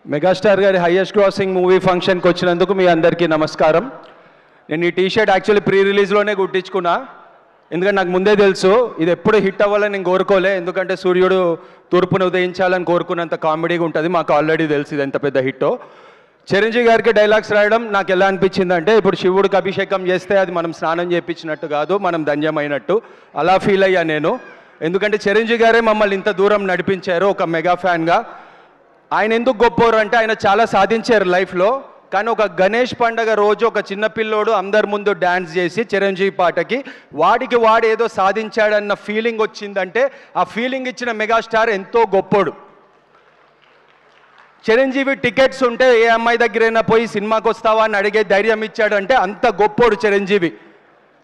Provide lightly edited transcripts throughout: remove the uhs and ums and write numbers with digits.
Megastar గారి highest crossing movie ఫంక్షన్కి వచ్చినందుకు మీ అందరికీ నమస్కారం. నేను ఈ టీషర్ట్ యాక్చువల్లీ ప్రీ రిలీజ్లోనే కుట్టించుకున్నా, ఎందుకంటే నాకు ముందే తెలుసు ఇది ఎప్పుడు హిట్ అవ్వాలని నేను కోరుకోలే. ఎందుకంటే సూర్యుడు తూర్పును ఉదయించాలని కోరుకున్నంత కామెడీగా ఉంటుంది. మాకు ఆల్రెడీ తెలుసు ఇది ఎంత పెద్ద హిట్టో. చిరంజీవి గారికి డైలాగ్స్ రాయడం నాకు ఎలా అనిపించింది అంటే, ఇప్పుడు శివుడికి అభిషేకం చేస్తే అది మనం స్నానం చేయించినట్టు కాదు, మనం ధన్యమైనట్టు అలా ఫీల్ అయ్యా నేను. ఎందుకంటే చిరంజీవి గారే మమ్మల్ని ఇంత దూరం నడిపించారు ఒక మెగా ఫ్యాన్గా. ఆయన ఎందుకు గొప్పవారు అంటే ఆయన చాలా సాధించారు లైఫ్లో, కానీ ఒక గణేష్ పండగ రోజు ఒక చిన్న పిల్లోడు అందరి ముందు డ్యాన్స్ చేసి చిరంజీవి పాటకి వాడు ఏదో సాధించాడన్న ఫీలింగ్ వచ్చిందంటే ఆ ఫీలింగ్ ఇచ్చిన మెగాస్టార్ ఎంతో గొప్పోడు. చిరంజీవి టికెట్స్ ఉంటే ఏ అమ్మాయి దగ్గరైనా పోయి సినిమాకి వస్తావా అని అడిగే ధైర్యం ఇచ్చాడంటే అంత గొప్పోడు చిరంజీవి.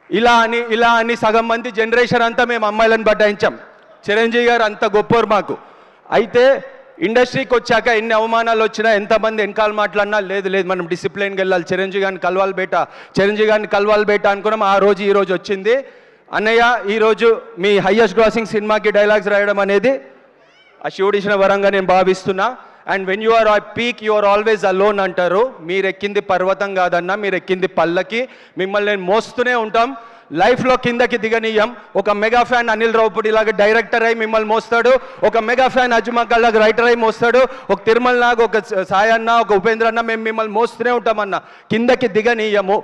ఇలా అని సగం మంది జనరేషన్ అంతా మేము అమ్మాయిలను బటాయించాం. చిరంజీవి గారు అంత గొప్పోరు మాకు. అయితే ఇండస్ట్రీకి వచ్చాక ఎన్ని అవమానాలు వచ్చినా, ఎంతమంది వెనకాల మాట్లాడినా లేదు మనం డిసిప్లిన్కి వెళ్ళాలి, చిరంజీవి గారిని కలవాలి బేటా అనుకున్నాం. ఆ రోజు ఈ రోజు వచ్చింది. అన్నయ్య ఈరోజు మీ హైయెస్ట్ గ్రాసింగ్ సినిమాకి డైలాగ్స్ రాయడం అనేది ఆ శివుడు ఇచ్చిన వరంగా నేను భావిస్తున్నా. And when you are peak you are always alone అంటారు. మీరు ఎక్కింది పర్వతం కాదన్నా, మీరు ఎక్కింది పల్లకి. మిమ్మల్ని నేను మోస్తూనే ఉంటాం, లైఫ్లో కిందకి దిగనీయం. ఒక మెగా ఫ్యాన్ అనిల్ రావుపూడి లాగా డైరెక్టర్ అయి మిమ్మల్ని మోస్తాడు, ఒక మెగా ఫ్యాన్ అజుమాకల్ లాగా రైటర్ అయి మోస్తాడు, ఒక తిరుమల లాగా ఒక సాయన్న, ఒక ఉపేంద్ర అన్న, మేము మిమ్మల్ని మోస్తూనే ఉంటామన్న, కిందకి దిగనీయము.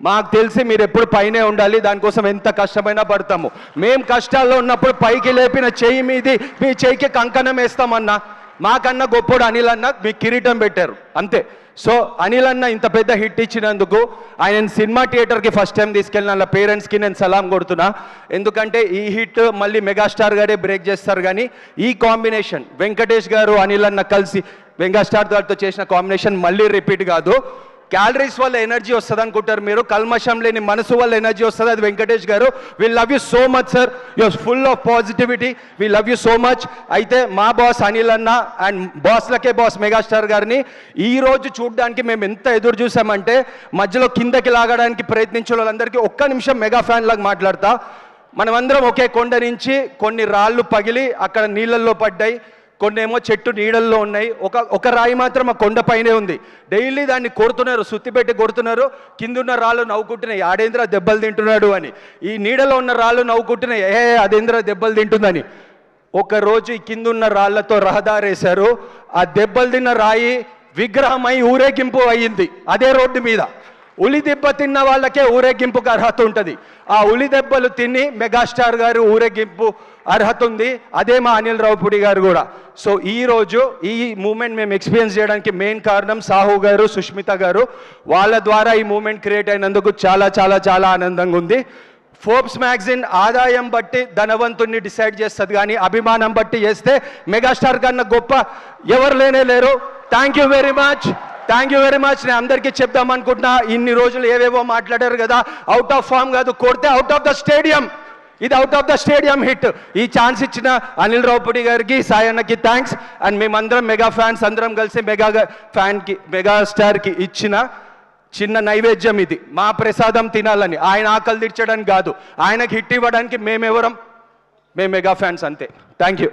మాకు తెలిసి మీరు ఎప్పుడు పైనే ఉండాలి, దానికోసం ఎంత కష్టమైనా పడతాము. మేము కష్టాల్లో ఉన్నప్పుడు పైకి లేపిన చెయ్యి మీది మీ చెయ్యికి కంకణం వేస్తామన్నా. మాకన్నా గొప్పోడు అనిల్ అన్న, మీ కిరీటం పెట్టారు అంతే. సో అనిల్ అన్న ఇంత పెద్ద హిట్ ఇచ్చినందుకు ఆయన సినిమా థియేటర్కి ఫస్ట్ టైం తీసుకెళ్ళిన వాళ్ళ పేరెంట్స్కి నేను సలాం కొడుతున్నా. ఎందుకంటే ఈ హిట్ మళ్ళీ మెగాస్టార్ గారే బ్రేక్ చేస్తారు, కానీ ఈ కాంబినేషన్ వెంకటేష్ గారు అనిల్ అన్న కలిసి మెగాస్టార్ గారితో చేసిన కాంబినేషన్ మళ్ళీ రిపీట్ కాదు. క్యాలరీస్ వల్ల ఎనర్జీ వస్తుంది అనుకుంటారు మీరు, కల్మషం లేని మనసు వల్ల ఎనర్జీ వస్తుంది, అది వెంకటేష్ గారు. We love you so much sir, you're full of positivity, we love you so much. అయితే మా బాస్ అనిల్ అన్న అండ్ బాస్లకే బాస్ మెగాస్టార్ గారిని ఈరోజు చూడడానికి మేము ఎంత ఎదురు చూసామంటే, మధ్యలో కిందకి లాగడానికి ప్రయత్నించిన వాళ్ళందరికీ ఒక్క నిమిషం మెగా ఫ్యాన్ లాగా మాట్లాడతా. మనమందరం ఒకే కొండ నుంచి కొన్ని రాళ్ళు పగిలి అక్కడ నీళ్ళల్లో పడ్డాయి, కొన్ని ఏమో చెట్టు నీడల్లో ఉన్నాయి. ఒక రాయి మాత్రం ఆ కొండ పైనే ఉంది. డైలీ దాన్ని కొడుతున్నారు, సుత్తి పెట్టి కొడుతున్నారు. కిందున్న రాళ్ళు నవ్వుకుంటున్నాయి, ఆడేంద్ర దెబ్బలు తింటున్నాడు అని. ఈ నీడలో ఉన్న రాళ్ళు నవ్వుకుంటున్నాయి, అదేంద్ర దెబ్బలు తింటుందని. ఒకరోజు ఈ కిందున్న రాళ్లతో రహదారేశారు. ఆ దెబ్బలు తిన్న రాయి విగ్రహమై ఊరేగింపు అయ్యింది అదే రోడ్డు మీద. ఉలి దెబ్బ తిన్న వాళ్ళకే ఊరేగింపుకు అర్హత ఉంటుంది. ఆ ఉలి దెబ్బలు తిని మెగాస్టార్ గారు ఊరేగింపు అర్హత ఉంది. అదే మా అనిల్ రావుపూడి గారు కూడా. సో ఈరోజు ఈ మూమెంట్ మేము ఎక్స్పీరియన్స్ చేయడానికి మెయిన్ కారణం సాహు గారు, సుష్మిత గారు. వాళ్ళ ద్వారా ఈ మూమెంట్ క్రియేట్ అయినందుకు చాలా చాలా చాలా ఆనందంగా ఉంది. ఫోర్బ్స్ మ్యాగజైన్ ఆదాయం బట్టి ధనవంతుడిని డిసైడ్ చేస్తుంది, కానీ అభిమానం బట్టి చేస్తే మెగాస్టార్ కన్నా గొప్ప ఎవరు లేరు. Thank you very much. నేను అందరికీ చెప్దాం అనుకుంటున్నా, ఇన్ని రోజులు ఏవేవో మాట్లాడారు కదా, అవుట్ ఆఫ్ ఫామ్ కాదు, కొడితే అవుట్ ఆఫ్ ద స్టేడియం. ఇది out of the stadium hit. ఈ ఛాన్స్ ఇచ్చిన అనిల్ రావుపూడి గారికి, సాయన్నకి థ్యాంక్స్. అండ్ మేమందరం మెగా ఫ్యాన్స్ అందరం కలిసి మెగాస్టార్కి ఇచ్చిన చిన్న నైవేద్యం ఇది. మా ప్రసాదం తినాలని, ఆయన ఆకలి తీర్చడానికి కాదు, ఆయనకి హిట్ ఇవ్వడానికి మేము మెగా ఫ్యాన్స్ అంతే. Thank you.